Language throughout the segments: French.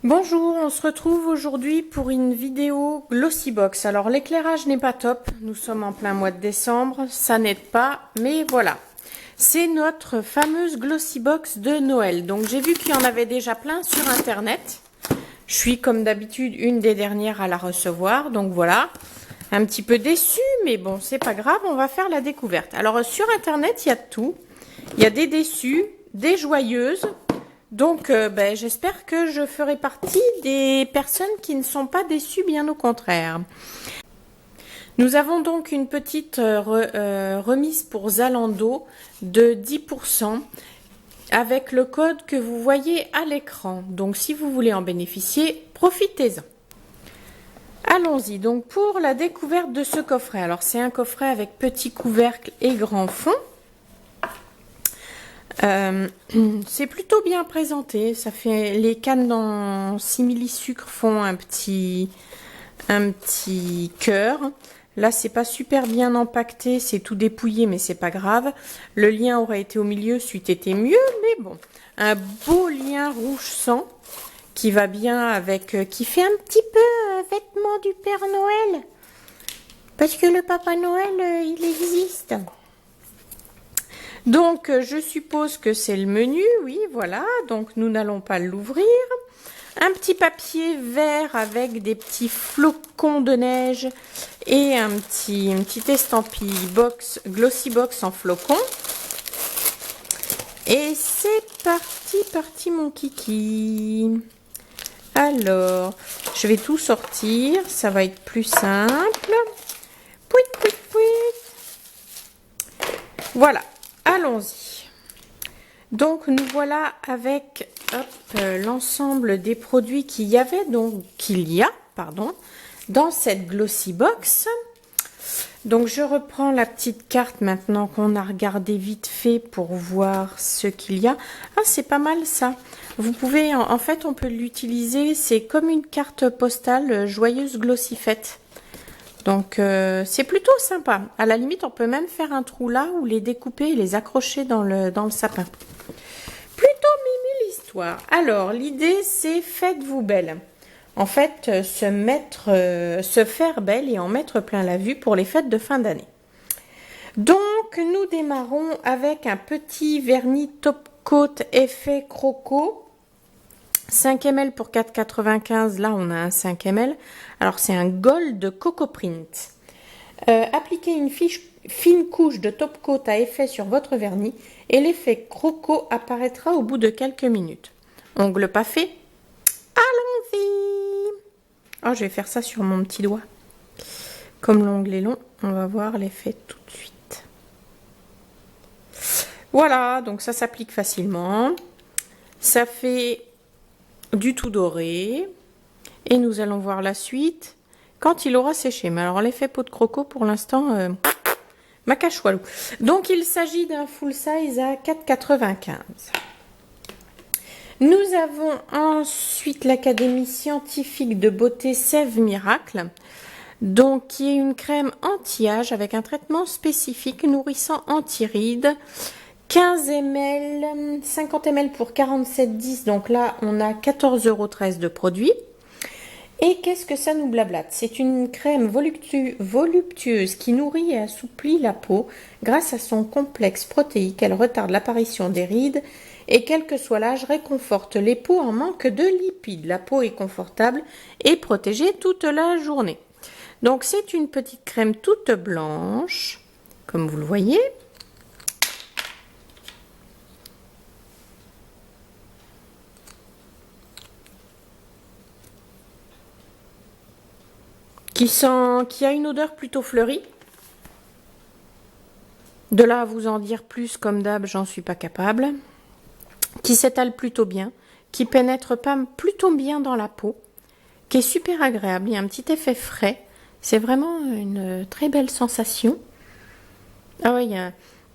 Bonjour, on se retrouve aujourd'hui pour une vidéo Glossybox. Alors l'éclairage n'est pas top, nous sommes en plein mois de décembre, ça n'aide pas, mais voilà. C'est notre fameuse Glossybox de Noël. Donc j'ai vu qu'il y en avait déjà plein sur internet. Je suis comme d'habitude une des dernières à la recevoir, donc voilà. Un petit peu déçue, mais bon, c'est pas grave, on va faire la découverte. Alors sur internet, il y a de tout. Il y a des déçues, des joyeuses. Donc, j'espère que je ferai partie des personnes qui ne sont pas déçues, bien au contraire. Nous avons donc une petite remise pour Zalando de 10% avec le code que vous voyez à l'écran. Donc, si vous voulez en bénéficier, profitez-en. Allons-y, donc pour la découverte de ce coffret. Alors, c'est un coffret avec petit couvercle et grand fond. C'est plutôt bien présenté, ça fait les cannes en simili-sucre font un petit cœur. Là c'est pas super bien empaqueté, c'est tout dépouillé mais c'est pas grave. Le lien aurait été au milieu, c'eût été mieux, mais bon. Un beau lien rouge sang qui va bien avec, qui fait un petit peu vêtement du Père Noël. Parce que le Papa Noël, il existe. Donc, je suppose que c'est le menu, oui, voilà. Donc, nous n'allons pas l'ouvrir. Un petit papier vert avec des petits flocons de neige et une petite estampille box, Glossybox en flocons. Et c'est parti mon kiki. Alors, je vais tout sortir, ça va être plus simple. Pouit, pouit, pouit. Voilà. Allons-y. Donc nous voilà avec l'ensemble des produits qu'il y a dans cette Glossybox. Donc je reprends la petite carte maintenant qu'on a regardé vite fait pour voir ce qu'il y a. Ah, c'est pas mal ça. Vous pouvez en fait on peut l'utiliser, c'est comme une carte postale joyeuse Glossyfête. Donc, c'est plutôt sympa. À la limite, on peut même faire un trou là ou les découper et les accrocher dans le sapin. Plutôt mimi l'histoire. Alors, l'idée, c'est faites-vous belle. En fait, se faire belle et en mettre plein la vue pour les fêtes de fin d'année. Donc, nous démarrons avec un petit vernis Top Coat effet croco. 5 ml pour 4,95. Là, on a un 5 ml. Alors, c'est un Gold Coco Print. Appliquez une fine couche de top coat à effet sur votre vernis et l'effet croco apparaîtra au bout de quelques minutes. Ongle pas fait. Allons-y. Oh, je vais faire ça sur mon petit doigt. Comme l'ongle est long, on va voir l'effet tout de suite. Voilà, donc ça s'applique facilement. Ça fait du tout doré et nous allons voir la suite quand il aura séché. Mais alors l'effet peau de croco pour l'instant macachoualou. Donc il s'agit d'un full size à 4,95. Nous avons ensuite l'Académie scientifique de beauté Sève Miracle, donc qui est une crème anti-âge avec un traitement spécifique nourrissant anti-rides. 15 ml, 50 ml pour 47,10. Donc là, on a 14,13 € de produit. Et qu'est-ce que ça nous blablate? C'est une crème voluptueuse qui nourrit et assouplit la peau. Grâce à son complexe protéique, elle retarde l'apparition des rides et quel que soit l'âge, réconforte les peaux en manque de lipides. La peau est confortable et protégée toute la journée. Donc c'est une petite crème toute blanche, comme vous le voyez. Qui a une odeur plutôt fleurie. De là à vous en dire plus, comme d'hab, j'en suis pas capable. Qui s'étale plutôt bien, qui pénètre pas plutôt bien dans la peau, qui est super agréable. Il y a un petit effet frais. C'est vraiment une très belle sensation. Ah oui,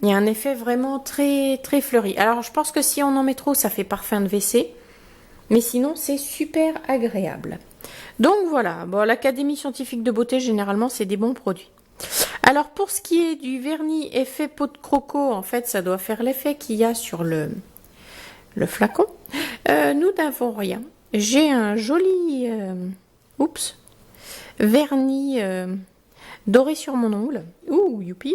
il y a un effet vraiment très, très fleuri. Alors, je pense que si on en met trop, ça fait parfum de WC. Mais sinon, c'est super agréable. Donc voilà, bon, l'Académie scientifique de beauté, généralement, c'est des bons produits. Alors, pour ce qui est du vernis effet peau de croco, en fait, ça doit faire l'effet qu'il y a sur le flacon. Nous n'avons rien. j'ai un joli vernis doré sur mon ongle. Ouh, youpi.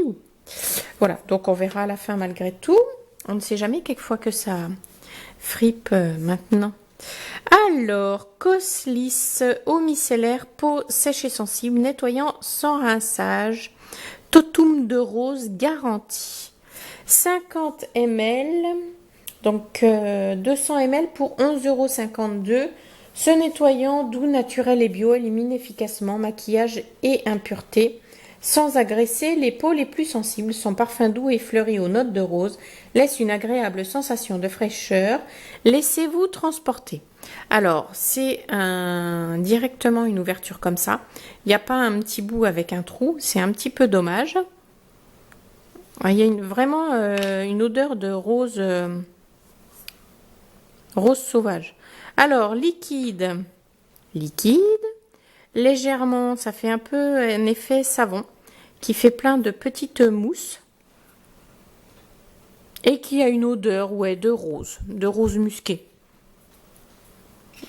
Voilà, donc on verra à la fin malgré tout. On ne sait jamais quelquefois que ça fripe maintenant. Alors, Coslis eau micellaire, peau sèche et sensible, nettoyant sans rinçage, totum de rose garantie. 50 ml, donc 200 ml pour 11,52 €. Ce nettoyant doux, naturel et bio élimine efficacement maquillage et impuretés. Sans agresser les peaux les plus sensibles, son parfum doux et fleuri aux notes de rose laisse une agréable sensation de fraîcheur. Laissez-vous transporter. Alors, c'est directement une ouverture comme ça. Il n'y a pas un petit bout avec un trou. C'est un petit peu dommage. Il y a vraiment une odeur de rose, rose sauvage. Alors, liquide. Légèrement, ça fait un peu un effet savon qui fait plein de petites mousses et qui a une odeur de rose musquée.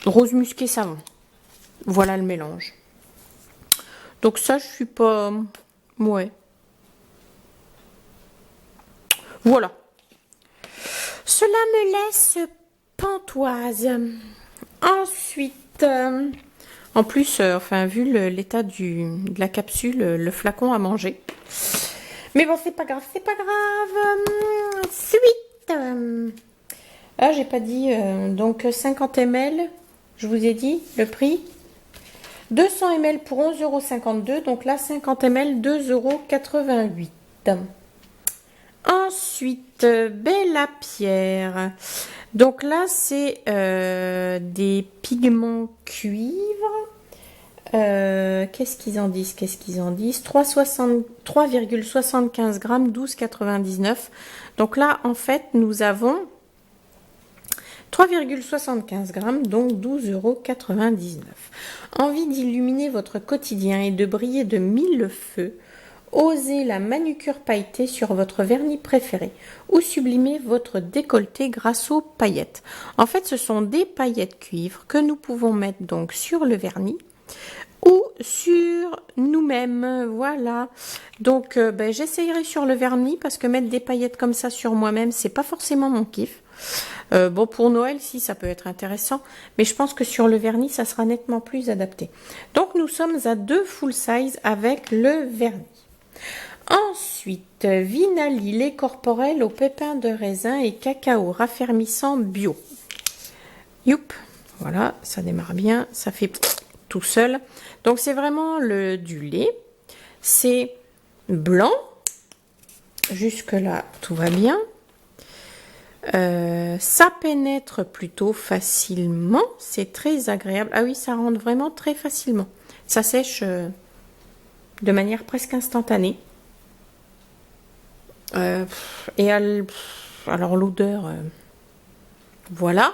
Rose musquée savon. Voilà le mélange. Donc ça, je suis pas... Ouais. Voilà. Cela me laisse pantoise. Ensuite... en plus, vu l'état de la capsule, le flacon a mangé. Mais bon, c'est pas grave. Suite. Ah, j'ai pas dit. Donc, 50 ml, je vous ai dit le prix. 200 ml pour 11,52 €. Donc là, 50 ml, 2,88 €. Ensuite, Bella Pierre. Donc là, c'est des pigments cuivre. Qu'est-ce qu'ils en disent 3,75 grammes, 12,99 €. Donc là, en fait, nous avons 3,75 grammes, donc 12,99 €. Envie d'illuminer votre quotidien et de briller de mille feux? Osez la manucure pailletée sur votre vernis préféré ou sublimez votre décolleté grâce aux paillettes. En fait, ce sont des paillettes cuivre que nous pouvons mettre donc sur le vernis ou sur nous-mêmes. Voilà. Donc, j'essayerai sur le vernis parce que mettre des paillettes comme ça sur moi-même, c'est pas forcément mon kiff. Bon, pour Noël, si, ça peut être intéressant, mais je pense que sur le vernis, ça sera nettement plus adapté. Donc, nous sommes à 2 full size avec le vernis. Ensuite, Vinali lait corporel aux pépins de raisin et cacao raffermissant bio. Youp, voilà, ça démarre bien, ça fait tout seul. Donc c'est vraiment du lait, c'est blanc, jusque là tout va bien. Ça pénètre plutôt facilement, c'est très agréable. Ah oui, ça rentre vraiment très facilement. Ça sèche de manière presque instantanée. Alors l'odeur, voilà.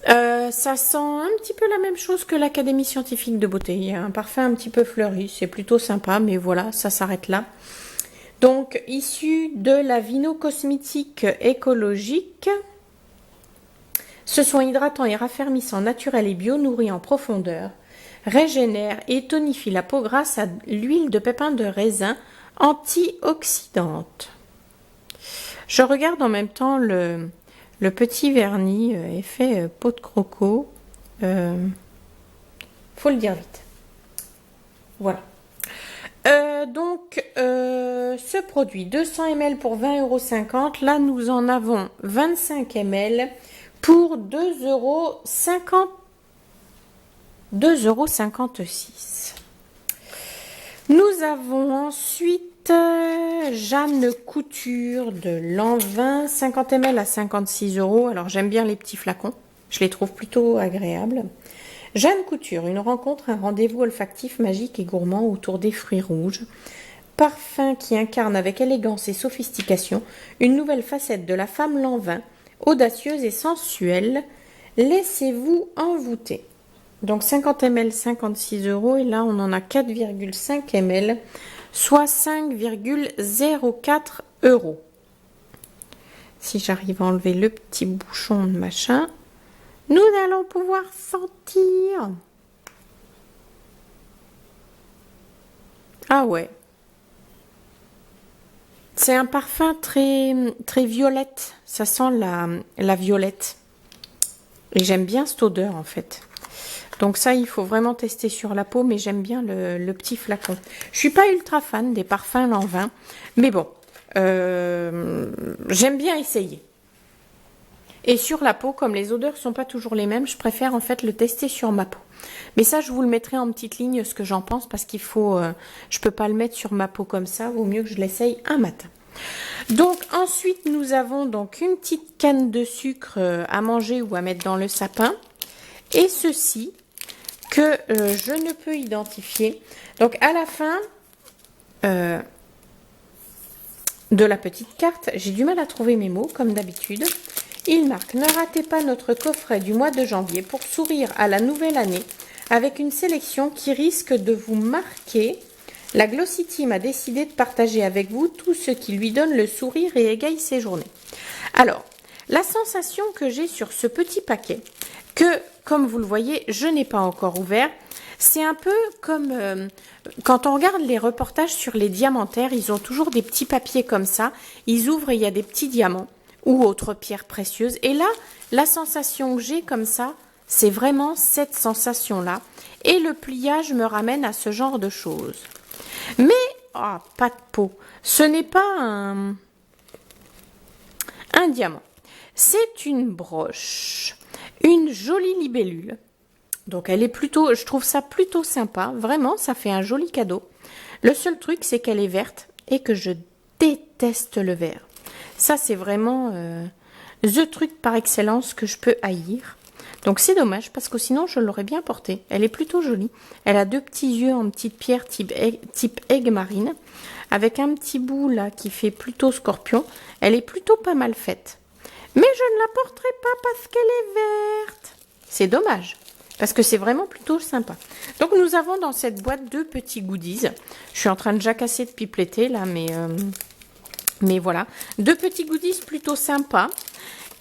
Ça sent un petit peu la même chose que l'Académie scientifique de beauté. Il y a un parfum un petit peu fleuri, c'est plutôt sympa, mais voilà, ça s'arrête là. Donc, issu de la Vino Cosmétique écologique, ce soin hydratant et raffermissant naturel et bio nourrit en profondeur, régénère et tonifie la peau grâce à l'huile de pépins de raisin antioxydante. Je regarde en même temps le petit vernis effet peau de croco. Faut le dire vite. Voilà. Donc, ce produit, 200 ml pour 20,50 €. Là, nous en avons 25 ml pour 2,56 €. Nous avons ensuite Jeanne Couture de Lanvin, 50 ml à 56 €. Alors, j'aime bien les petits flacons. Je les trouve plutôt agréables. Jeanne Couture, une rencontre, un rendez-vous olfactif, magique et gourmand autour des fruits rouges. Parfum qui incarne avec élégance et sophistication une nouvelle facette de la femme Lanvin, audacieuse et sensuelle. Laissez-vous envoûter. Donc 50 ml, 56 € et là on en a 4,5 ml, soit 5,04 €. Si j'arrive à enlever le petit bouchon de machin, nous allons pouvoir sentir. Ah ouais. C'est un parfum très, très violette. Ça sent la violette. Et j'aime bien cette odeur en fait. Donc ça, il faut vraiment tester sur la peau, mais j'aime bien le petit flacon. Je suis pas ultra fan des parfums Lanvin, mais bon, j'aime bien essayer. Et sur la peau, comme les odeurs sont pas toujours les mêmes, je préfère en fait le tester sur ma peau. Mais ça, je vous le mettrai en petite ligne ce que j'en pense, parce qu'il faut, je peux pas le mettre sur ma peau comme ça. Vaut mieux que je l'essaye un matin. Donc ensuite, nous avons donc une petite canne de sucre à manger ou à mettre dans le sapin, et ceci que je ne peux identifier. Donc à la fin de la petite carte, j'ai du mal à trouver mes mots comme d'habitude. Il marque: ne ratez pas notre coffret du mois de janvier pour sourire à la nouvelle année avec une sélection qui risque de vous marquer. La Glossy Team a décidé de partager avec vous tout ce qui lui donne le sourire et égaye ses journées. Alors, la sensation que j'ai sur ce petit paquet, que, comme vous le voyez, je n'ai pas encore ouvert, c'est un peu comme quand on regarde les reportages sur les diamantaires, ils ont toujours des petits papiers comme ça, ils ouvrent et il y a des petits diamants ou autres pierres précieuses. Et là, la sensation que j'ai comme ça, c'est vraiment cette sensation-là. Et le pliage me ramène à ce genre de choses. Mais, oh, pas de peau, ce n'est pas un diamant. C'est une broche, une jolie libellule. Donc elle est plutôt, je trouve ça plutôt sympa, vraiment ça fait un joli cadeau. Le seul truc c'est qu'elle est verte et que je déteste le vert. Ça c'est vraiment the truc par excellence que je peux haïr. Donc c'est dommage parce que sinon je l'aurais bien portée. Elle est plutôt jolie. Elle a deux petits yeux en petite pierre type aigue marine avec un petit bout là qui fait plutôt scorpion. Elle est plutôt pas mal faite. Mais je ne la porterai pas parce qu'elle est verte. C'est dommage. Parce que c'est vraiment plutôt sympa. Donc nous avons dans cette boîte deux petits goodies. Je suis en train de jacasser de pipeletter là, mais voilà. Deux petits goodies plutôt sympas.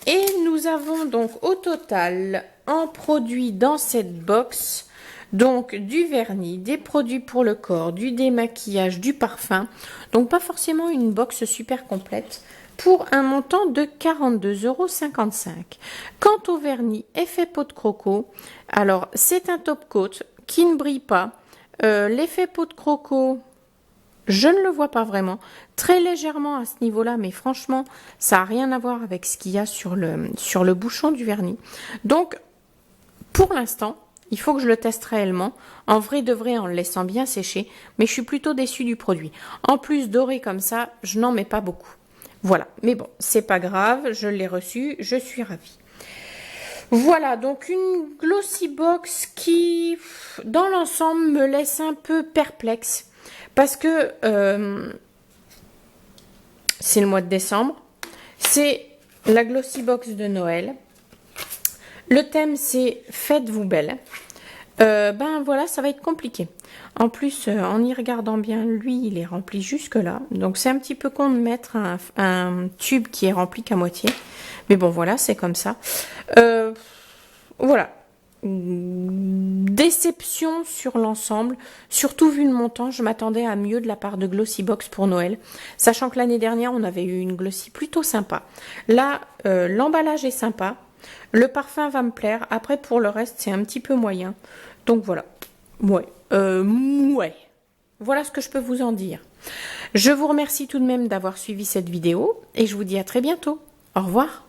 Et nous avons donc au total en produits dans cette box, donc du vernis, des produits pour le corps, du démaquillage, du parfum. Donc pas forcément une box super complète, pour un montant de 42,55 €. Quant au vernis effet peau de croco, alors c'est un top coat qui ne brille pas. L'effet peau de croco, je ne le vois pas vraiment, très légèrement à ce niveau-là, mais franchement, ça n'a rien à voir avec ce qu'il y a sur le bouchon du vernis. Donc, pour l'instant, il faut que je le teste réellement, en vrai de vrai, en le laissant bien sécher, mais je suis plutôt déçue du produit. En plus, doré comme ça, je n'en mets pas beaucoup. Voilà, mais bon, c'est pas grave, je l'ai reçu, je suis ravie. Voilà, donc une Glossy Box qui, dans l'ensemble, me laisse un peu perplexe. Parce que c'est le mois de décembre, c'est la Glossy Box de Noël. Le thème, c'est Faites-vous belle. Ben voilà, ça va être compliqué. En plus, en y regardant bien, lui, il est rempli jusque là. Donc, c'est un petit peu con de mettre un tube qui est rempli qu'à moitié. Mais bon, voilà, c'est comme ça. Voilà. Déception sur l'ensemble. Surtout vu le montant, je m'attendais à mieux de la part de Glossy Box pour Noël. Sachant que l'année dernière, on avait eu une Glossy plutôt sympa. Là, l'emballage est sympa. Le parfum va me plaire. Après, pour le reste, c'est un petit peu moyen. Donc voilà. Ouais. Ouais. Voilà ce que je peux vous en dire. Je vous remercie tout de même d'avoir suivi cette vidéo et je vous dis à très bientôt. Au revoir.